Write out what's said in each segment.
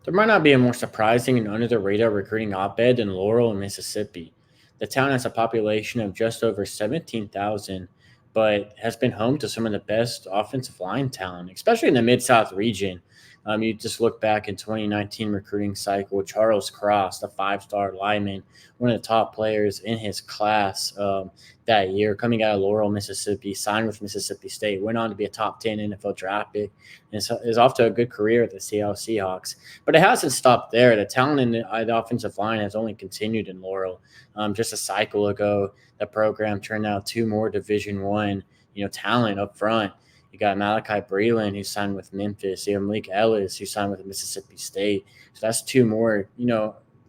There might not be a more surprising and under the radar recruiting hotbed than Laurel, Mississippi. The town has a population of just over 17,000, but has been home to some of the best offensive line talent, especially in the Mid South region. You just look back in 2019 recruiting cycle, Charles Cross, the five-star lineman, one of the top players in his class that year, coming out of Laurel, Mississippi, signed with Mississippi State, went on to be a top 10 NFL draft pick, and is off to a good career with the Seattle Seahawks. But it hasn't stopped there. The talent in the offensive line has only continued in Laurel. Just a cycle ago, the program turned out two more Division One, talent up front. You got Malachi Breland, who signed with Memphis. You have Malik Ellis, who signed with Mississippi State. So that's two more,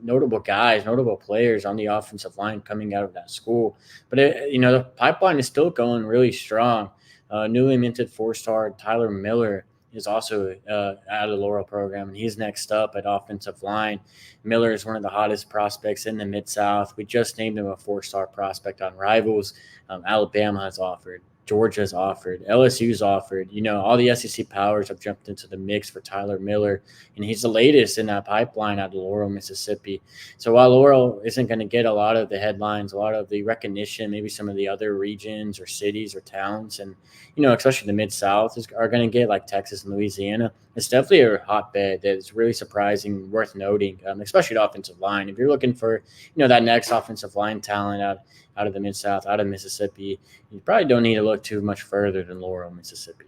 notable guys, notable players on the offensive line coming out of that school. But the pipeline is still going really strong. Newly minted four-star Tyler Miller is also out of the Laurel program, and he's next up at offensive line. Miller is one of the hottest prospects in the Mid-South. We just named him a four-star prospect on Rivals. Alabama has offered. Georgia's offered. LSU's offered. All the SEC powers have jumped into the mix for Tyler Miller, and he's the latest in that pipeline out of Laurel, Mississippi. So while Laurel isn't going to get a lot of the headlines, a lot of the recognition, maybe some of the other regions or cities or towns, and especially the Mid-South are going to get, like Texas and Louisiana, it's definitely a hotbed that's really surprising, worth noting, especially the offensive line. If you're looking for, that next offensive line talent out of the Mid-South, out of Mississippi, you probably don't need to look too much further than Laurel, Mississippi.